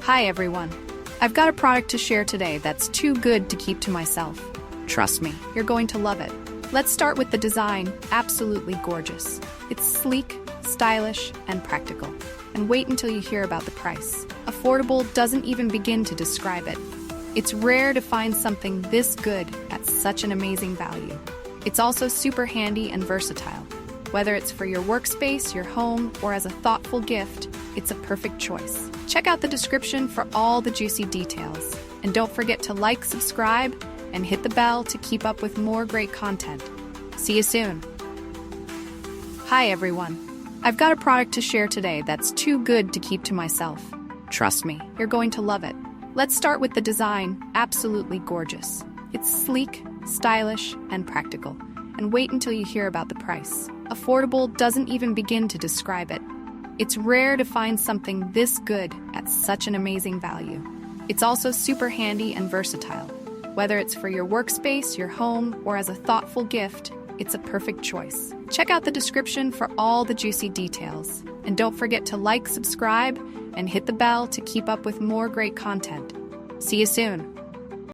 Hi everyone. I've got a product to share today that's too good to keep to myself. Trust me, you're going to love it. Let's start with the design, absolutely gorgeous. It's sleek, stylish, and practical. And wait until you hear about the price. Affordable doesn't even begin to describe it. It's rare to find something this good at such an amazing value. It's also super handy and versatile. Whether it's for your workspace, your home, or as a thoughtful gift, it's a perfect choice. Check out the description for all the juicy details. And don't forget to like, subscribe, and hit the bell to keep up with more great content. See you soon. Hi everyone. I've got a product to share today that's too good to keep to myself. Trust me, you're going to love it. Let's start with the design, absolutely gorgeous. It's sleek, stylish, and practical. And wait until you hear about the price. Affordable doesn't even begin to describe it. It's rare to find something this good at such an amazing value. It's also super handy and versatile. Whether it's for your workspace, your home, or as a thoughtful gift, it's a perfect choice. Check out the description for all the juicy details. And don't forget to like, subscribe, and hit the bell to keep up with more great content. See you soon.